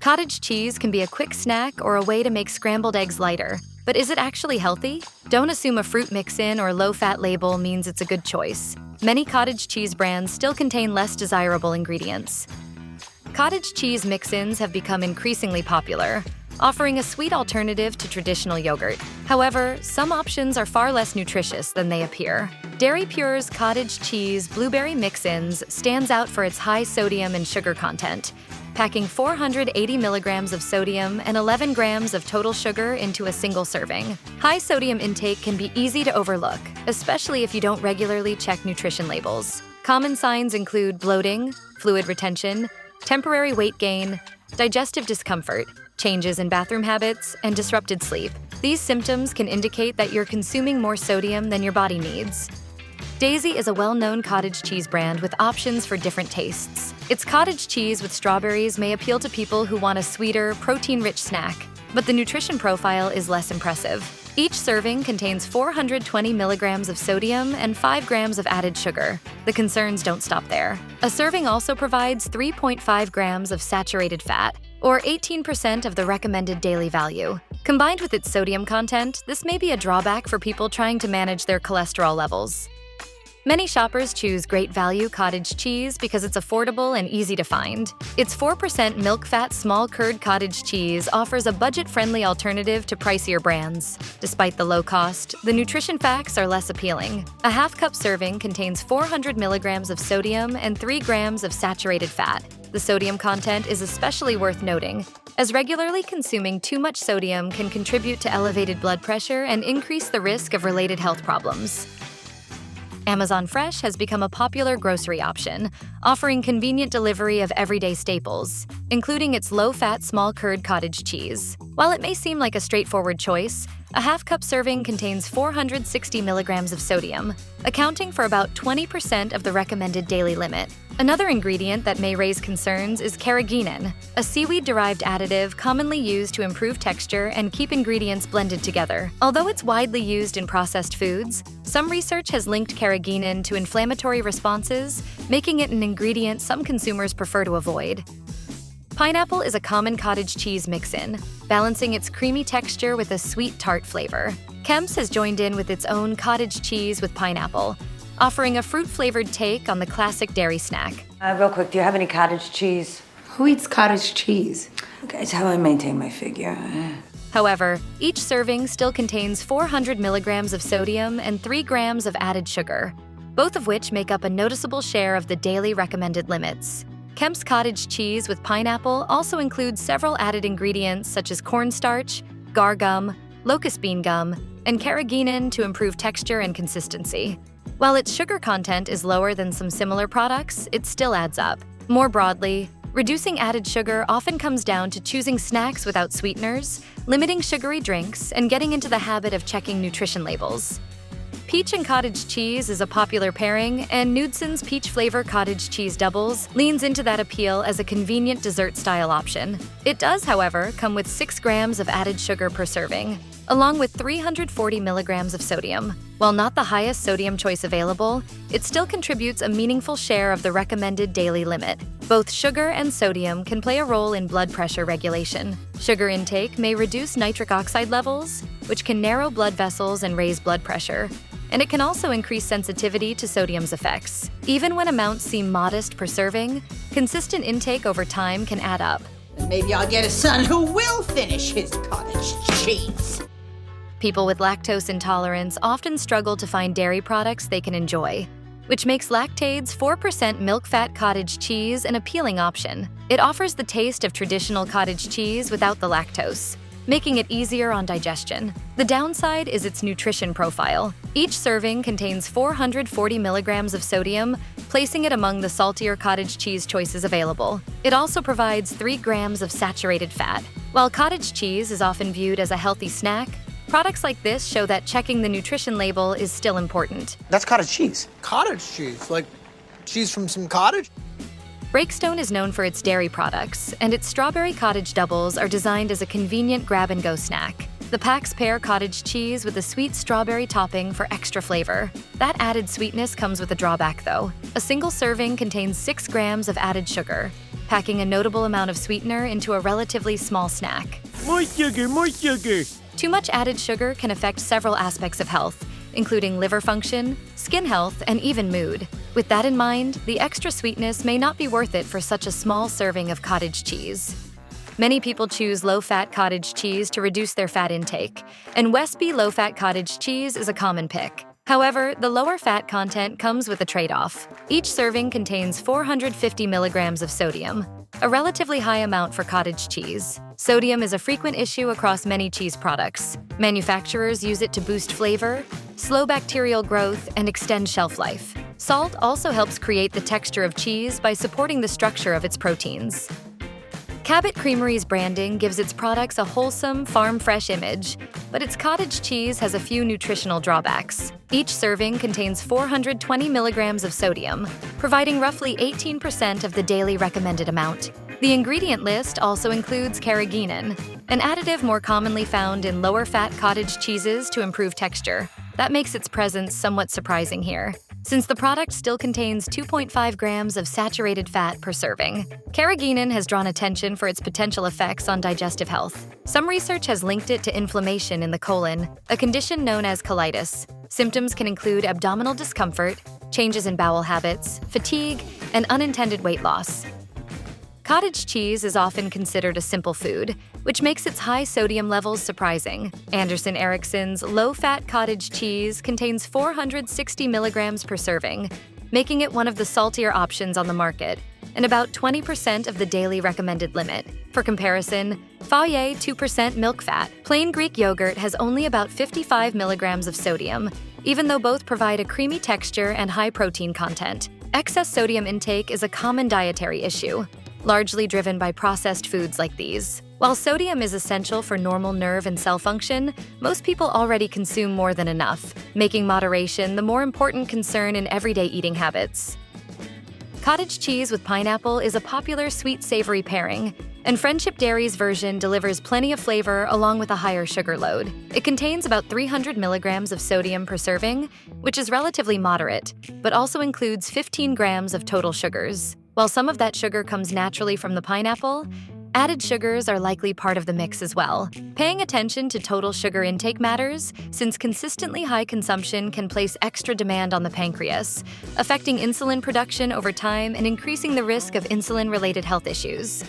Cottage cheese can be a quick snack or a way to make scrambled eggs lighter. But is it actually healthy? Don't assume a fruit mix-in or low-fat label means it's a good choice. Many cottage cheese brands still contain less desirable ingredients. Cottage cheese mix-ins have become increasingly popular, offering a sweet alternative to traditional yogurt. However, some options are far less nutritious than they appear. Dairy Pure's cottage cheese blueberry mix-ins stands out for its high sodium and sugar content, packing 480 milligrams of sodium and 11 grams of total sugar into a single serving. High sodium intake can be easy to overlook, especially if you don't regularly check nutrition labels. Common signs include bloating, fluid retention, temporary weight gain, digestive discomfort, changes in bathroom habits, and disrupted sleep. These symptoms can indicate that you're consuming more sodium than your body needs. Daisy is a well-known cottage cheese brand with options for different tastes. Its cottage cheese with strawberries may appeal to people who want a sweeter, protein-rich snack, but the nutrition profile is less impressive. Each serving contains 420 milligrams of sodium and 5 grams of added sugar. The concerns don't stop there. A serving also provides 3.5 grams of saturated fat, or 18% of the recommended daily value. Combined with its sodium content, this may be a drawback for people trying to manage their cholesterol levels. Many shoppers choose Great Value cottage cheese because it's affordable and easy to find. Its 4% milk-fat small curd cottage cheese offers a budget-friendly alternative to pricier brands. Despite the low cost, the nutrition facts are less appealing. A half-cup serving contains 400 milligrams of sodium and 3 grams of saturated fat. The sodium content is especially worth noting, as regularly consuming too much sodium can contribute to elevated blood pressure and increase the risk of related health problems. Amazon Fresh has become a popular grocery option, offering convenient delivery of everyday staples, including its low-fat small curd cottage cheese. While it may seem like a straightforward choice, a half-cup serving contains 460 milligrams of sodium, accounting for about 20% of the recommended daily limit. Another ingredient that may raise concerns is carrageenan, a seaweed-derived additive commonly used to improve texture and keep ingredients blended together. Although it's widely used in processed foods, some research has linked carrageenan to inflammatory responses, making it an ingredient some consumers prefer to avoid. Pineapple is a common cottage cheese mix-in, balancing its creamy texture with a sweet tart flavor. Kemps has joined in with its own cottage cheese with pineapple, offering a fruit-flavored take on the classic dairy snack. Real quick, do you have any cottage cheese? Who eats cottage cheese? Okay, it's how I maintain my figure. However, each serving still contains 400 milligrams of sodium and 3 grams of added sugar, both of which make up a noticeable share of the daily recommended limits. Kemps cottage cheese with pineapple also includes several added ingredients such as cornstarch, gar gum, locust bean gum, and carrageenan to improve texture and consistency. While its sugar content is lower than some similar products, it still adds up. More broadly, reducing added sugar often comes down to choosing snacks without sweeteners, limiting sugary drinks, and getting into the habit of checking nutrition labels. Peach and cottage cheese is a popular pairing, and Knudsen's peach flavor cottage cheese doubles leans into that appeal as a convenient dessert-style option. It does, however, come with 6 grams of added sugar per serving, along with 340 milligrams of sodium. While not the highest sodium choice available, it still contributes a meaningful share of the recommended daily limit. Both sugar and sodium can play a role in blood pressure regulation. Sugar intake may reduce nitric oxide levels, which can narrow blood vessels and raise blood pressure. And it can also increase sensitivity to sodium's effects. Even when amounts seem modest per serving, consistent intake over time can add up. Maybe I'll get a son who will finish his cottage cheese. People with lactose intolerance often struggle to find dairy products they can enjoy, which makes Lactaid's 4% milk-fat cottage cheese an appealing option. It offers the taste of traditional cottage cheese without the lactose, making it easier on digestion. The downside is its nutrition profile. Each serving contains 440 milligrams of sodium, placing it among the saltier cottage cheese choices available. It also provides 3 grams of saturated fat. While cottage cheese is often viewed as a healthy snack, products like this show that checking the nutrition label is still important. That's cottage cheese. Cottage cheese? Like cheese from some cottage? Breakstone is known for its dairy products, and its strawberry cottage doubles are designed as a convenient grab-and-go snack. The packs pair cottage cheese with a sweet strawberry topping for extra flavor. That added sweetness comes with a drawback, though. A single serving contains 6 grams of added sugar. packing a notable amount of sweetener into a relatively small snack. More sugar, more sugar. Too much added sugar can affect several aspects of health, including liver function, skin health, and even mood. With that in mind, the extra sweetness may not be worth it for such a small serving of cottage cheese. Many people choose low-fat cottage cheese to reduce their fat intake, and Westby low-fat cottage cheese is a common pick. However, the lower fat content comes with a trade-off. Each serving contains 450 milligrams of sodium, a relatively high amount for cottage cheese. Sodium is a frequent issue across many cheese products. Manufacturers use it to boost flavor, slow bacterial growth, and extend shelf life. Salt also helps create the texture of cheese by supporting the structure of its proteins. Cabot Creamery's branding gives its products a wholesome, farm-fresh image, but its cottage cheese has a few nutritional drawbacks. Each serving contains 420 milligrams of sodium, providing roughly 18% of the daily recommended amount. The ingredient list also includes carrageenan, an additive more commonly found in lower-fat cottage cheeses to improve texture. That makes its presence somewhat surprising here, since the product still contains 2.5 grams of saturated fat per serving. Carrageenan has drawn attention for its potential effects on digestive health. Some research has linked it to inflammation in the colon, a condition known as colitis. Symptoms can include abdominal discomfort, changes in bowel habits, fatigue, and unintended weight loss. Cottage cheese is often considered a simple food, which makes its high sodium levels surprising. Erickson's low-fat cottage cheese contains 460 milligrams per serving, making it one of the saltier options on the market, and about 20% of the daily recommended limit. For comparison, Foodie 2% Milkfat, plain Greek yogurt has only about 55 milligrams of sodium, even though both provide a creamy texture and high protein content. Excess sodium intake is a common dietary issue, largely driven by processed foods like these. While sodium is essential for normal nerve and cell function, most people already consume more than enough, making moderation the more important concern in everyday eating habits. Cottage cheese with pineapple is a popular sweet-savory pairing, and Friendship Dairies' version delivers plenty of flavor along with a higher sugar load. It contains about 300 milligrams of sodium per serving, which is relatively moderate, but also includes 15 grams of total sugars. While some of that sugar comes naturally from the pineapple, added sugars are likely part of the mix as well. Paying attention to total sugar intake matters, since consistently high consumption can place extra demand on the pancreas, affecting insulin production over time and increasing the risk of insulin-related health issues.